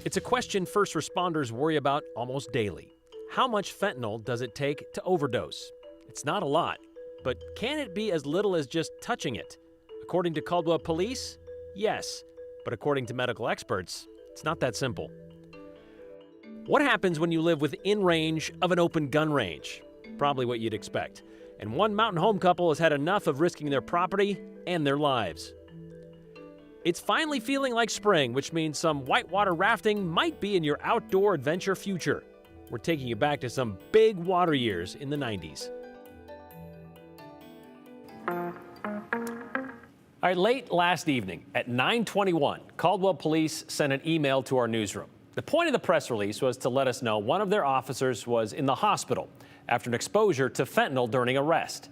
It's a question first responders worry about almost daily. How much fentanyl does it take to overdose? It's not a lot, but can it be as little as just touching it? According to Caldwell police, yes, but according to medical experts, it's not that simple. What happens when you live within range of an open gun range? Probably what you'd expect. And one mountain home couple has had enough of risking their property and their lives. It's finally feeling like spring, which means some whitewater rafting might be in your outdoor adventure future. We're taking you back to some big water years in the 90s. All right, late last evening at 9:21, Caldwell police sent an email to our newsroom. The point of the press release was to let us know one of their officers was in the hospital after an exposure to fentanyl during arrest.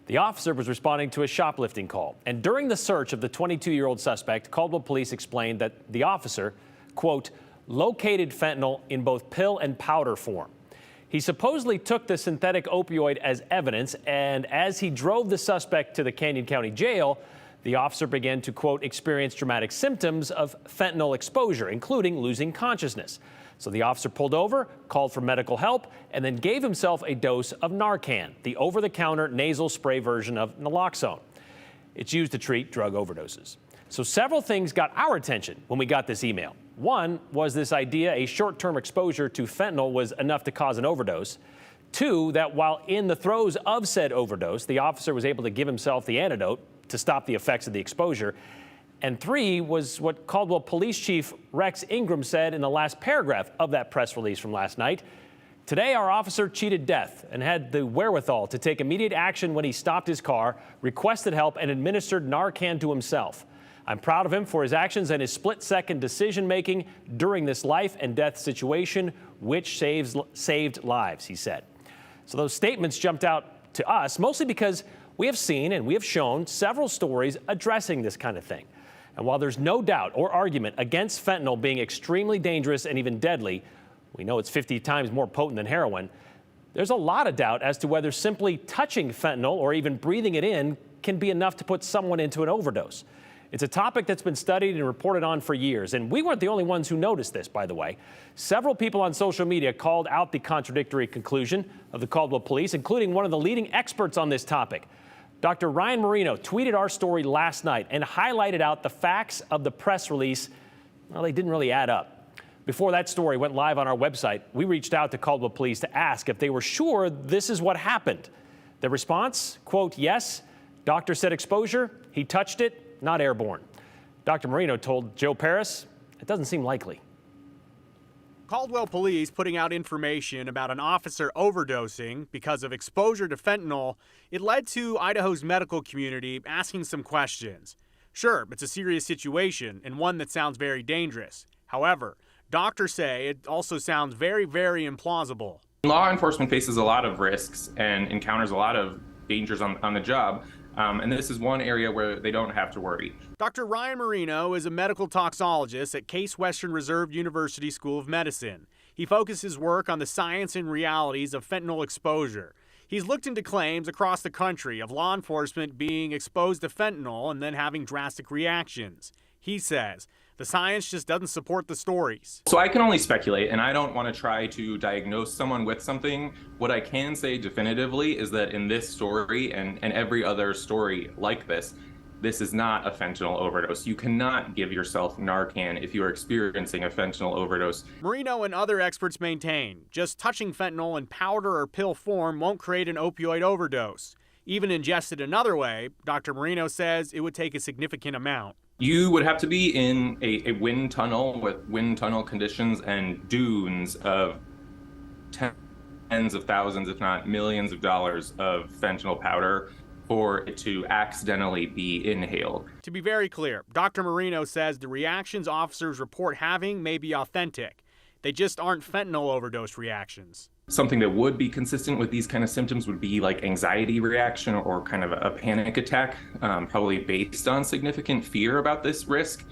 The officer was responding to a shoplifting call, and during the search of the 22-year-old suspect, Caldwell police explained that the officer, quote, located fentanyl in both pill and powder form. He supposedly took the synthetic opioid as evidence, and as he drove the suspect to the Canyon County Jail, the officer began to, quote, experience dramatic symptoms of fentanyl exposure, including losing consciousness. So the officer pulled over, called for medical help, and then gave himself a dose of Narcan, the over-the-counter nasal spray version of naloxone. It's used to treat drug overdoses. So several things got our attention when we got this email. One was this idea a short-term exposure to fentanyl was enough to cause an overdose. Two, that while in the throes of said overdose, the officer was able to give himself the antidote to stop the effects of the exposure. And three was what Caldwell Police Chief Rex Ingram said in the last paragraph of that press release from last night. Today, our officer cheated death and had the wherewithal to take immediate action when he stopped his car, requested help, and administered Narcan to himself. I'm proud of him for his actions and his split-second decision-making during this life and death situation, which saved lives, he said. So those statements jumped out to us, mostly because we have seen and we have shown several stories addressing this kind of thing. And while there's no doubt or argument against fentanyl being extremely dangerous and even deadly, we know it's 50 times more potent than heroin, there's a lot of doubt as to whether simply touching fentanyl or even breathing it in can be enough to put someone into an overdose. It's a topic that's been studied and reported on for years, and we weren't the only ones who noticed this, by the way. Several people on social media called out the contradictory conclusion of the Caldwell police, including one of the leading experts on this topic. Dr. Ryan Marino tweeted our story last night and highlighted out the facts of the press release. Well, they didn't really add up. Before that story went live on our website, we reached out to Caldwell police to ask if they were sure this is what happened. The response, quote, yes, doctor said exposure, he touched it, not airborne. Dr. Marino told Joe Paris, it doesn't seem likely. Caldwell police putting out information about an officer overdosing because of exposure to fentanyl, it led to Idaho's medical community asking some questions. Sure, it's a serious situation and one that sounds very dangerous. However, doctors say it also sounds very, very implausible. Law enforcement faces a lot of risks and encounters a lot of dangers on the job. And this is one area where they don't have to worry. Dr. Ryan Marino is a medical toxologist at Case Western Reserve University School of Medicine. He focuses work on the science and realities of fentanyl exposure. He's looked into claims across the country of law enforcement being exposed to fentanyl and then having drastic reactions. He says the science just doesn't support the stories. So I can only speculate, and I don't want to try to diagnose someone with something. What I can say definitively is that in this story and every other story like this is not a fentanyl overdose. You cannot give yourself Narcan if you are experiencing a fentanyl overdose. Marino and other experts maintain just touching fentanyl in powder or pill form won't create an opioid overdose. Even ingested another way, Dr. Marino says it would take a significant amount. You would have to be in a wind tunnel with wind tunnel conditions and dunes of tens of thousands, if not millions of dollars of fentanyl powder for it to accidentally be inhaled. To be very clear, Dr. Marino says the reactions officers report having may be authentic. They just aren't fentanyl overdose reactions. Something that would be consistent with these kind of symptoms would be like anxiety reaction or kind of a panic attack, probably based on significant fear about this risk.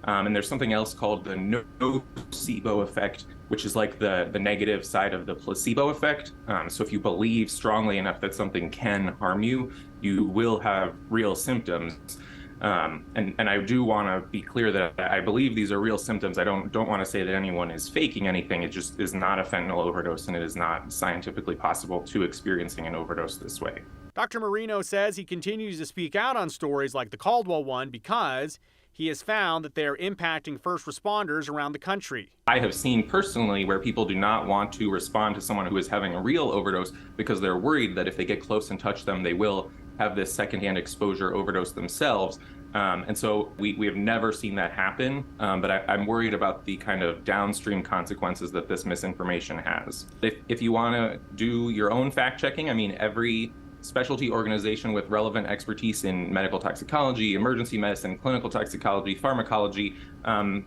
And there's something else called the nocebo effect, which is like the negative side of the placebo effect. So if you believe strongly enough that something can harm you, you will have real symptoms. And I do want to be clear that I believe these are real symptoms. I don't want to say that anyone is faking anything. It just is not a fentanyl overdose, and it is not scientifically possible to experiencing an overdose this way. Dr. Marino says he continues to speak out on stories like the Caldwell one because he has found that they are impacting first responders around the country. I have seen personally where people do not want to respond to someone who is having a real overdose because they're worried that if they get close and touch them, they will have this secondhand exposure overdose themselves. And so we have never seen that happen, but I'm worried about the kind of downstream consequences that this misinformation has. If you want to do your own fact checking, I mean, every specialty organization with relevant expertise in medical toxicology, emergency medicine, clinical toxicology, pharmacology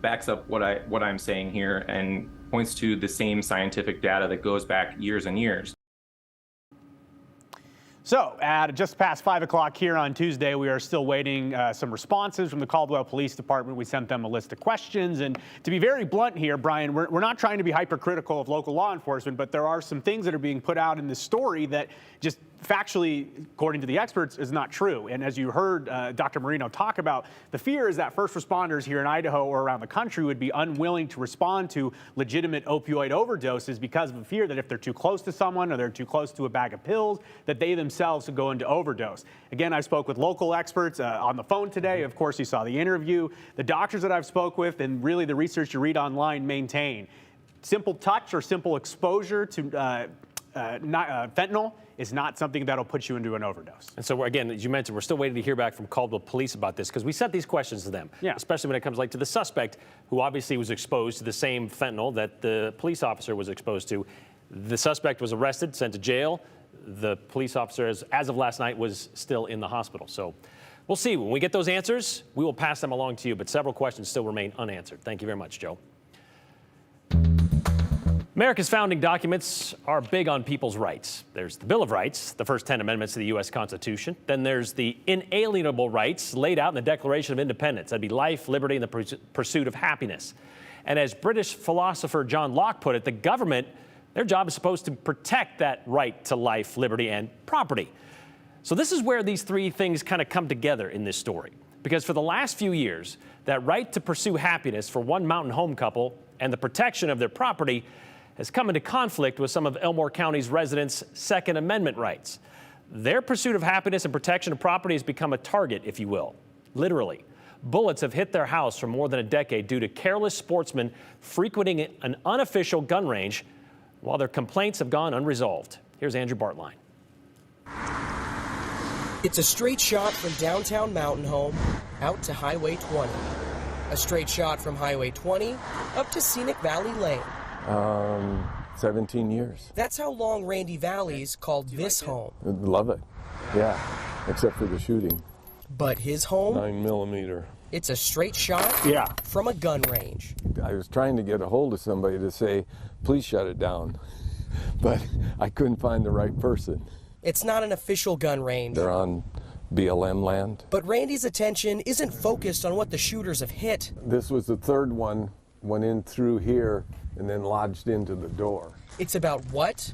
backs up what I'm saying here and points to the same scientific data that goes back years and years. So at just past 5 o'clock here on Tuesday, we are still waiting some responses from the Caldwell Police Department. We sent them a list of questions. And to be very blunt here, Brian, we're not trying to be hypercritical of local law enforcement, but there are some things that are being put out in this story that just factually, according to the experts, is not true. And as you heard Dr. Marino talk about, the fear is that first responders here in Idaho or around the country would be unwilling to respond to legitimate opioid overdoses because of a fear that if they're too close to someone or they're too close to a bag of pills, that they themselves would go into overdose. Again, I spoke with local experts on the phone today. Of course, you saw the interview. The doctors that I've spoke with and really the research you read online maintain simple touch or simple exposure to fentanyl is not something that'll put you into an overdose. And so, again, as you mentioned, we're still waiting to hear back from Caldwell Police about this because we sent these questions to them, especially when it comes like to the suspect who obviously was exposed to the same fentanyl that the police officer was exposed to. The suspect was arrested, sent to jail. The police officer, as of last night, was still in the hospital. So we'll see. When we get those answers, we will pass them along to you, but several questions still remain unanswered. Thank you very much, Joe. America's founding documents are big on people's rights. There's the Bill of Rights, the first 10 amendments to the U.S. Constitution. Then there's the inalienable rights laid out in the Declaration of Independence. That'd be life, liberty, and the pursuit of happiness. And as British philosopher John Locke put it, the government, their job is supposed to protect that right to life, liberty, and property. So this is where these three things kind of come together in this story. Because for the last few years, that right to pursue happiness for one mountain home couple and the protection of their property has come into conflict with some of Elmore County's residents' Second Amendment rights. Their pursuit of happiness and protection of property has become a target, if you will, literally. Bullets have hit their house for more than a decade due to careless sportsmen frequenting an unofficial gun range while their complaints have gone unresolved. Here's Andrew Bartline. It's a straight shot from downtown Mountain Home out to Highway 20. A straight shot from Highway 20 up to Scenic Valley Lane. 17 years. That's how long Randy Valleys called this home. Love it. Yeah, except for the shooting. But his home? 9mm. It's a straight shot from a gun range. I was trying to get a hold of somebody to say, please shut it down. But I couldn't find the right person. It's not an official gun range. They're on BLM land. But Randy's attention isn't focused on what the shooters have hit. This was the third one, went in through here and then lodged into the door. It's about what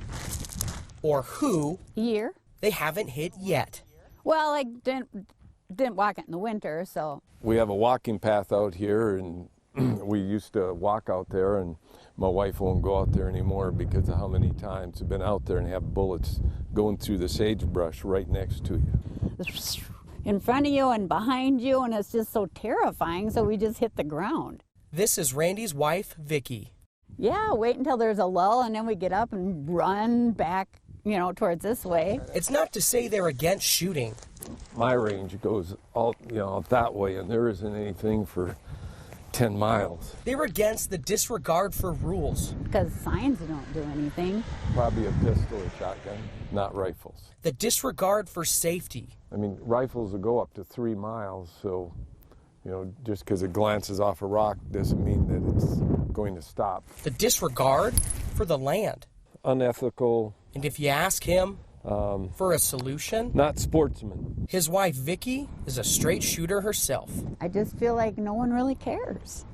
or who year they haven't hit yet. Well, I didn't walk it in the winter, so. We have a walking path out here, and we used to walk out there, and my wife won't go out there anymore because of how many times I've been out there and have bullets going through the sagebrush right next to you. In front of you and behind you, and it's just so terrifying, so we just hit the ground. This is Randy's wife, Vicki. Yeah, wait until there's a lull, and then we get up and run back, towards this way. It's not to say they're against shooting. My range goes all, that way, and there isn't anything for 10 miles. They're against the disregard for rules. Because signs don't do anything. Probably a pistol or shotgun, not rifles. The disregard for safety. I mean, rifles will go up to 3 miles, so, just because it glances off a rock doesn't mean that it's going to stop. The disregard for the land. Unethical. And if you ask him for a solution, not sportsman. His wife, Vicki, is a straight shooter herself. I just feel like no one really cares.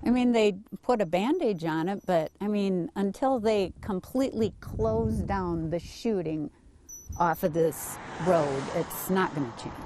I mean, they put a bandage on it, but until they completely close down the shooting off of this road, it's not going to change.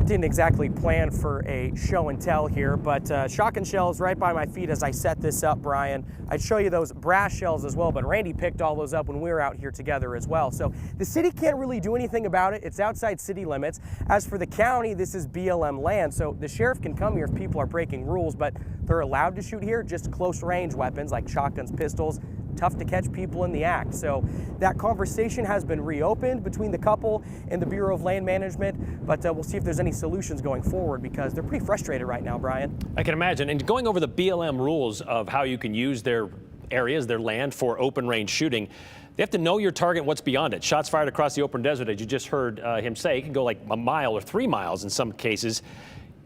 didn't exactly plan for a show and tell here, but shotgun shells right by my feet as I set this up, Brian. I'd show you those brass shells as well, but Randy picked all those up when we were out here together as well. So the city can't really do anything about it. It's outside city limits. As for the county, this is BLM land, so the sheriff can come here if people are breaking rules, but they're allowed to shoot here, just close range weapons like shotguns, pistols. Tough to catch people in the act. So that conversation has been reopened between the couple and the Bureau of Land Management, but we'll see if there's any solutions going forward because they're pretty frustrated right now, Brian. I can imagine. And going over the BLM rules of how you can use their areas, their land for open range shooting, they have to know your target and what's beyond it. Shots fired across the open desert, as you just heard him say, it can go like a mile or 3 miles in some cases.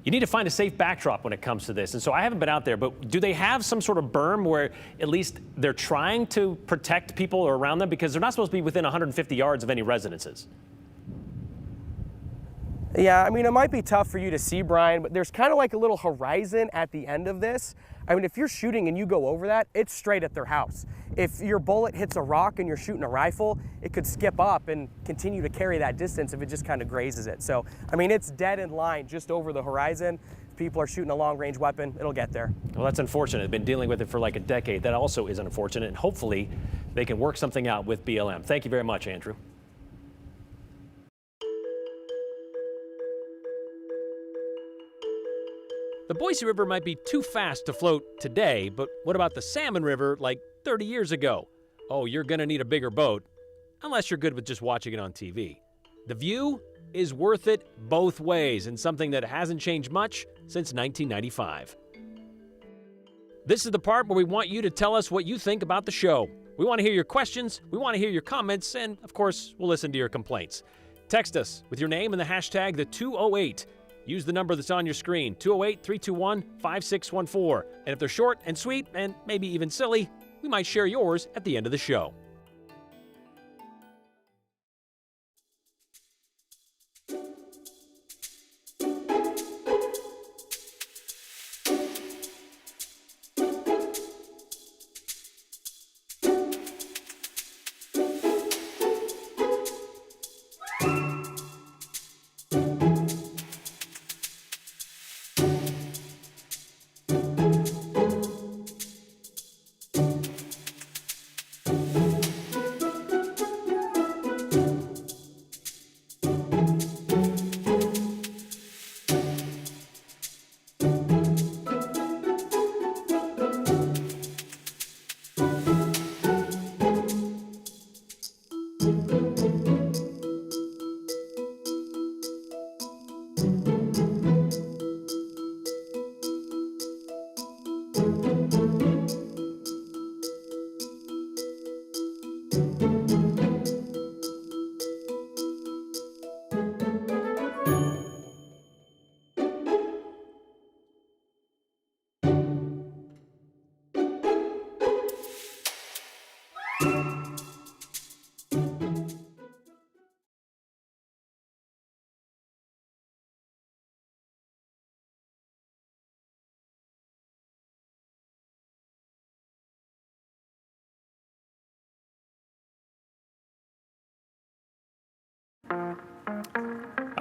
You need to find a safe backdrop when it comes to this. And so I haven't been out there, but do they have some sort of berm where at least they're trying to protect people around them? Because they're not supposed to be within 150 yards of any residences. Yeah, I mean, it might be tough for you to see, Brian, but there's kind of like a little horizon at the end of this. I mean, if you're shooting and you go over that, it's straight at their house. If your bullet hits a rock and you're shooting a rifle, it could skip up and continue to carry that distance if it just kind of grazes it. So, I mean, it's dead in line just over the horizon. If people are shooting a long-range weapon, it'll get there. Well, that's unfortunate. They've been dealing with it for like a decade. That also is unfortunate, and hopefully they can work something out with BLM. Thank you very much, Andrew. The Boise River might be too fast to float today, but what about the Salmon River like 30 years ago? Oh, you're going to need a bigger boat, unless you're good with just watching it on TV. The view is worth it both ways, and something that hasn't changed much since 1995. This is the part where we want you to tell us what you think about the show. We want to hear your questions, we want to hear your comments, and of course, we'll listen to your complaints. Text us with your name and the hashtag the 208. Use the number that's on your screen, 208-321-5614. And if they're short and sweet and maybe even silly, we might share yours at the end of the show.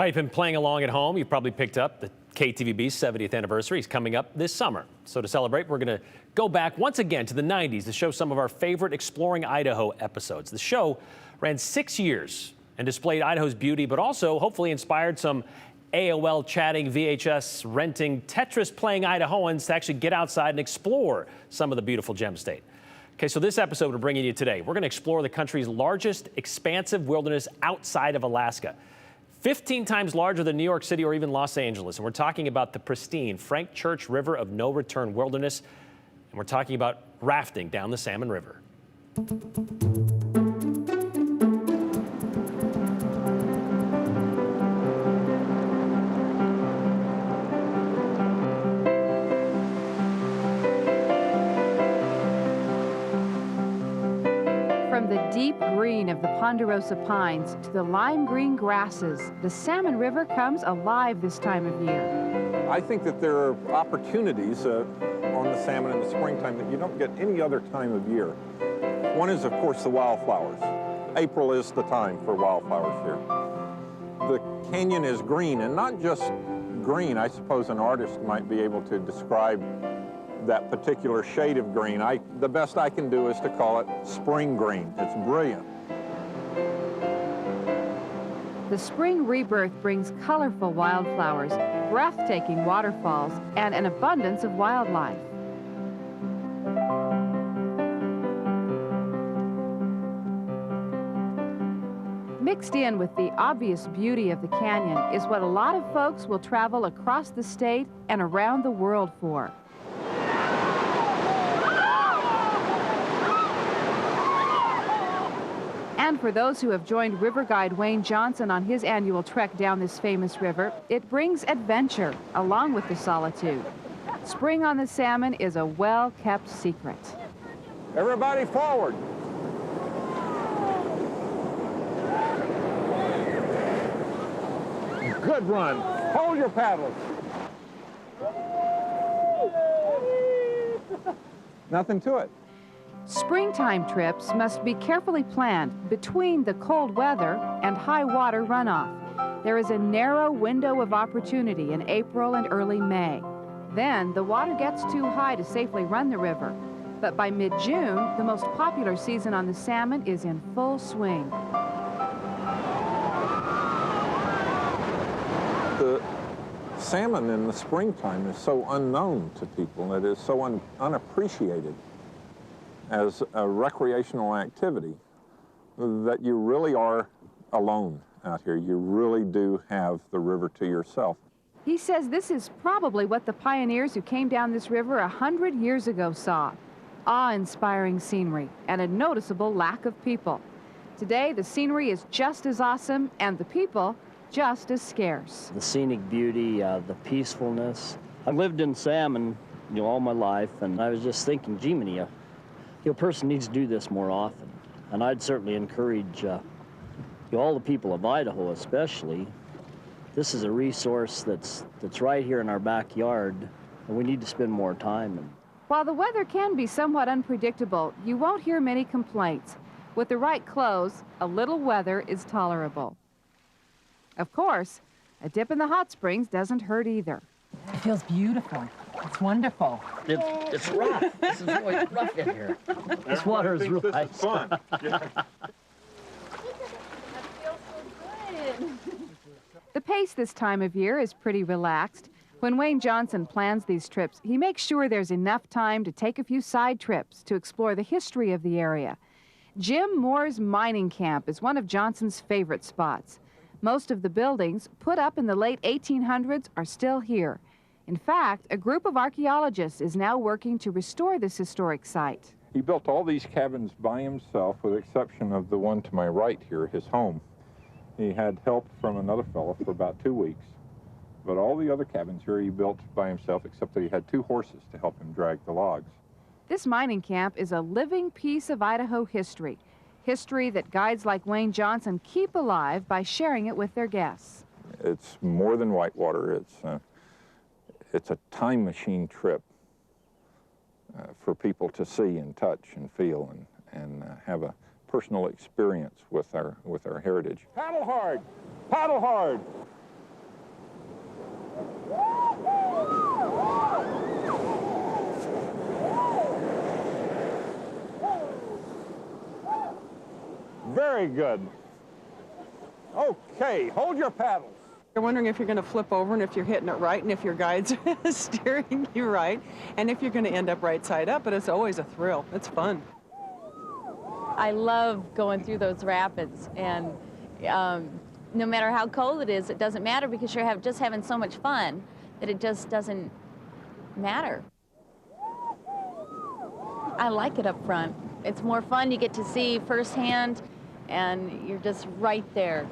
All right, you've been playing along at home. You've probably picked up the KTVB's 70th anniversary is coming up this summer. So to celebrate, we're going to go back once again to the 90s to show some of our favorite Exploring Idaho episodes. The show ran 6 years and displayed Idaho's beauty, but also hopefully inspired some AOL chatting, VHS renting, Tetris playing Idahoans to actually get outside and explore some of the beautiful gem state. Okay, so this episode we're bringing you today, we're going to explore the country's largest expansive wilderness outside of Alaska. 15 times larger than New York City or even Los Angeles. And we're talking about the pristine Frank Church River of No Return Wilderness. And we're talking about rafting down the Salmon River. From the deep green of the ponderosa pines to the lime green grasses, the Salmon River comes alive this time of year. I think that there are opportunities on the salmon in the springtime that you don't get any other time of year. One is, of course, the wildflowers. April is the time for wildflowers here. The canyon is green, and not just green. I suppose an artist might be able to describe that particular shade of green. The best I can do is to call it spring green. It's brilliant. The spring rebirth brings colorful wildflowers, breathtaking waterfalls, and an abundance of wildlife. Mixed in with the obvious beauty of the canyon is what a lot of folks will travel across the state and around the world for. And for those who have joined river guide Wayne Johnson on his annual trek down this famous river, it brings adventure along with the solitude. Spring on the salmon is a well-kept secret. Everybody forward. Good run. Hold your paddles. Nothing to it. Springtime trips must be carefully planned between the cold weather and high water runoff. There is a narrow window of opportunity in April and early May. Then the water gets too high to safely run the river. But by mid-June, the most popular season on the salmon is in full swing. The salmon in the springtime is so unknown to people. It is so unappreciated as a recreational activity that you really are alone out here. You really do have the river to yourself. He says this is probably what the pioneers who came down this river 100 years ago saw. Awe-inspiring scenery and a noticeable lack of people. Today, the scenery is just as awesome and the people just as scarce. The scenic beauty, the peacefulness. I've lived in salmon, all my life, and I was just thinking, gee, many, a person needs to do this more often. And I'd certainly encourage all the people of Idaho especially. This is a resource that's right here in our backyard, and we need to spend more time. While the weather can be somewhat unpredictable, you won't hear many complaints. With the right clothes, a little weather is tolerable. Of course, a dip in the hot springs doesn't hurt either. It feels beautiful. It's wonderful. It's rough. This is really rough in here. This water is really This is fun. The pace this time of year is pretty relaxed. When Wayne Johnson plans these trips, he makes sure there's enough time to take a few side trips to explore the history of the area. Jim Moore's mining camp is one of Johnson's favorite spots. Most of the buildings, put up in the late 1800s, are still here. In fact, a group of archaeologists is now working to restore this historic site. He built all these cabins by himself, with the exception of the one to my right here, his home. He had help from another fellow for about 2 weeks. But all the other cabins here he built by himself, except that he had 2 horses to help him drag the logs. This mining camp is a living piece of Idaho history. History that guides like Wayne Johnson keep alive by sharing it with their guests. It's more than whitewater. It's a time machine trip for people to see and touch and feel and have a personal experience with our heritage. Paddle hard! Paddle hard! Very good. Okay, hold your paddles. You're wondering if you're going to flip over and if you're hitting it right and if your guide's steering you right and if you're going to end up right side up, but it's always a thrill. It's fun. I love going through those rapids, and no matter how cold it is, it doesn't matter because you're just having so much fun that it just doesn't matter. I like it up front. It's more fun. You get to see firsthand, and you're just right there.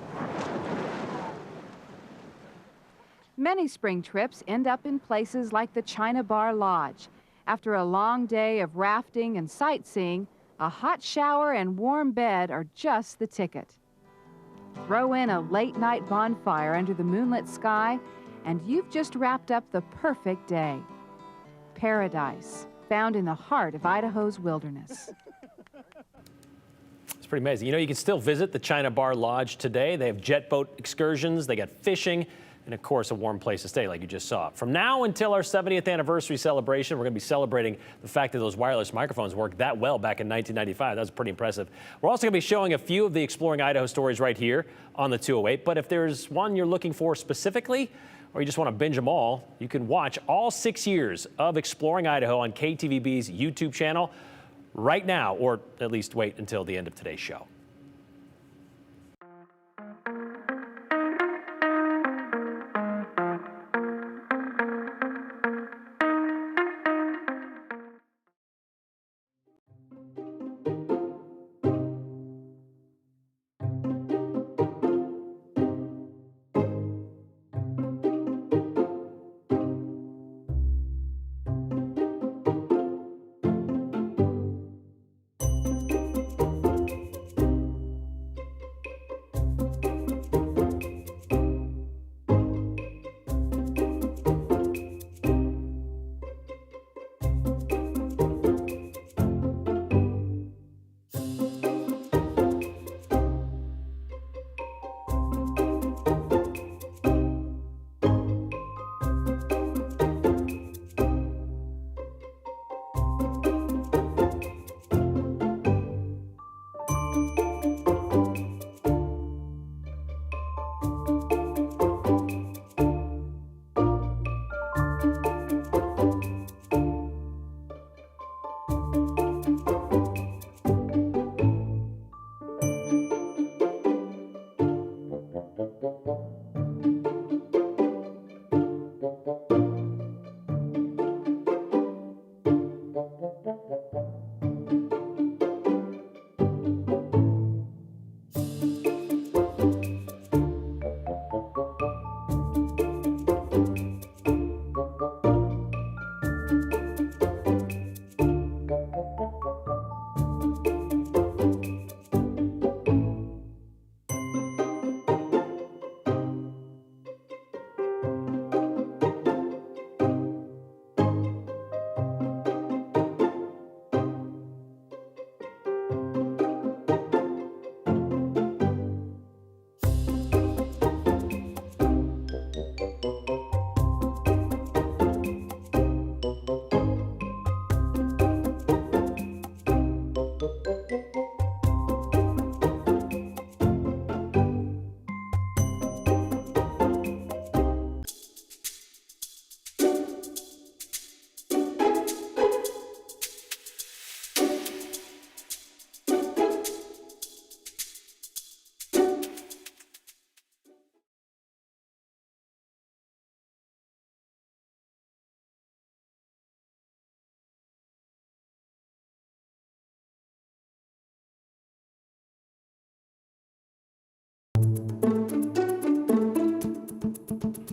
Many spring trips end up in places like the China Bar Lodge. After a long day of rafting and sightseeing, a hot shower and warm bed are just the ticket. Throw in a late-night bonfire under the moonlit sky, and you've just wrapped up the perfect day. Paradise, found in the heart of Idaho's wilderness. pretty amazing. You know, you can still visit the China Bar Lodge today. They have jet boat excursions, they got fishing, and of course, a warm place to stay like you just saw. From now until our 70th anniversary celebration, we're going to be celebrating the fact that those wireless microphones worked that well back in 1995. That was pretty impressive. We're also going to be showing a few of the Exploring Idaho stories right here on the 208. But if there's one you're looking for specifically, or you just want to binge them all, you can watch all 6 years of Exploring Idaho on KTVB's YouTube channel right now, or at least wait until the end of today's show.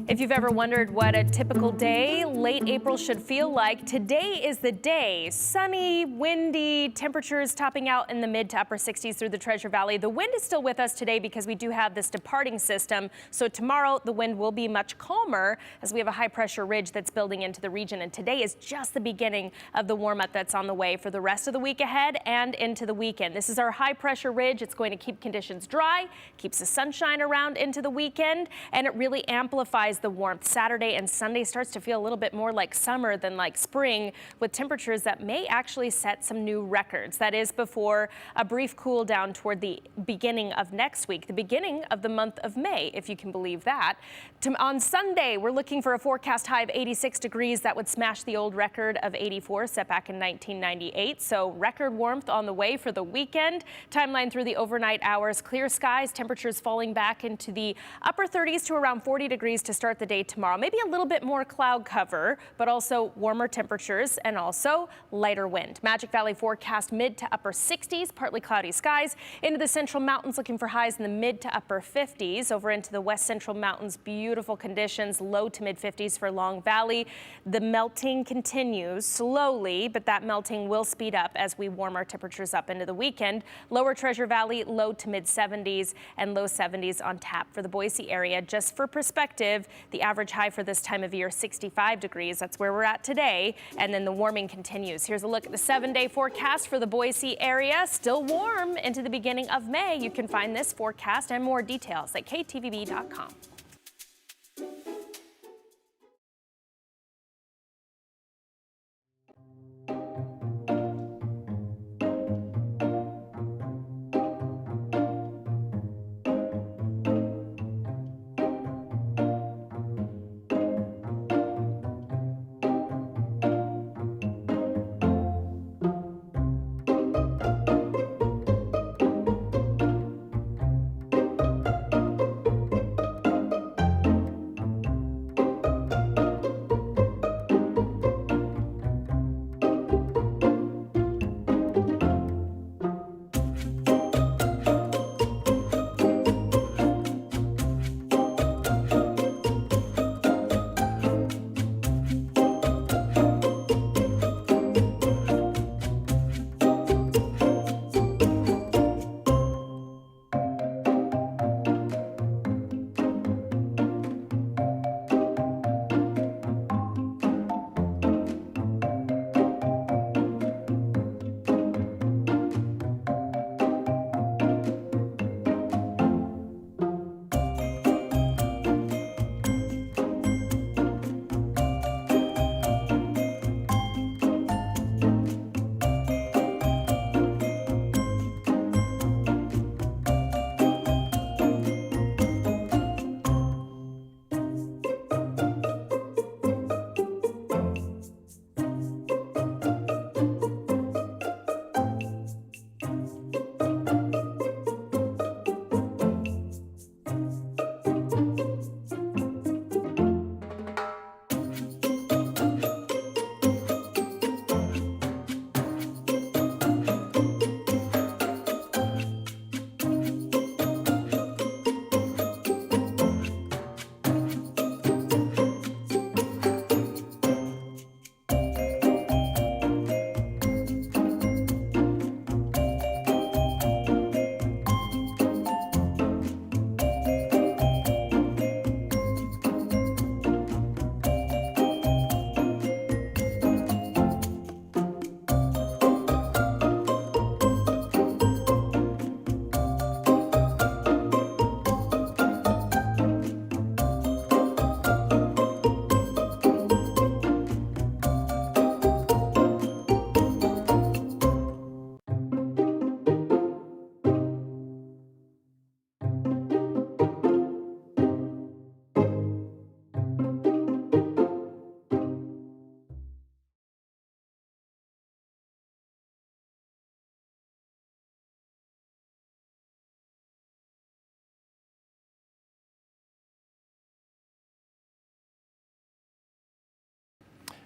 If you've ever wondered what a typical day late April should feel like, today is the day. Sunny, windy, temperatures topping out in the mid to upper 60s through the Treasure Valley. The wind is still with us today because we do have this departing system. So tomorrow the wind will be much calmer as we have a high pressure ridge that's building into the region. And today is just the beginning of the warm up that's on the way for the rest of the week ahead and into the weekend. This is our high pressure ridge. It's going to keep conditions dry, keeps the sunshine around into the weekend, and it really amplifies the warmth. Saturday and Sunday starts to feel a little bit more like summer than like spring, with temperatures that may actually set some new records. That is before a brief cool down toward the beginning of next week, the beginning of the month of May, if you can believe that. On Sunday, we're looking for a forecast high of 86 degrees. That would smash the old record of 84 set back in 1998. So record warmth on the way for the weekend. Timeline through the overnight hours, clear skies, temperatures falling back into the upper 30s to around 40 degrees to start the day tomorrow. Maybe a little bit more cloud cover, but also warmer temperatures and also lighter wind. Magic Valley forecast mid to upper 60s, partly cloudy skies. Into the Central Mountains, looking for highs in the mid to upper 50s. Over into the West Central Mountains, beautiful conditions, low to mid 50s for Long Valley. The melting continues slowly, but that melting will speed up as we warm our temperatures up into the weekend. Lower Treasure Valley, low to mid 70s and low 70s on tap for the Boise area. Just for perspective, The average high for this time of year, 65 degrees. That's where we're at today. And then the warming continues. Here's a look at the 7-day forecast for the Boise area. Still warm into the beginning of May. You can find this forecast and more details at ktvb.com.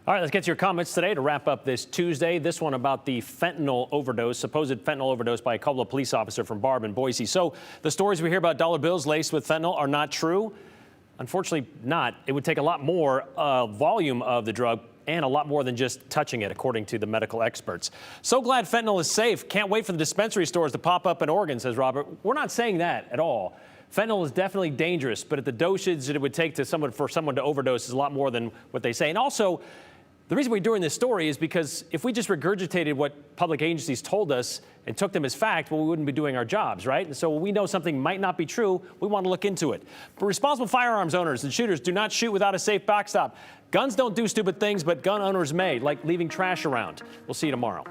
All right, let's get to your comments today to wrap up this Tuesday. This one about the fentanyl overdose, supposed fentanyl overdose by a Caldwell police officer from Barb in Boise. So the stories we hear about dollar bills laced with fentanyl are not true? Unfortunately not. It would take a lot more volume of the drug and a lot more than just touching it, according to the medical experts. So glad fentanyl is safe. Can't wait for the dispensary stores to pop up in Oregon, says Robert. We're not saying that at all. Fentanyl is definitely dangerous, but at the dosage that it would take for someone to overdose is a lot more than what they say. And also, the reason we're doing this story is because if we just regurgitated what public agencies told us and took them as fact, well, we wouldn't be doing our jobs, right? And so when we know something might not be true, we want to look into it. But responsible firearms owners and shooters do not shoot without a safe backstop. Guns don't do stupid things, but gun owners may, like leaving trash around. We'll see you tomorrow.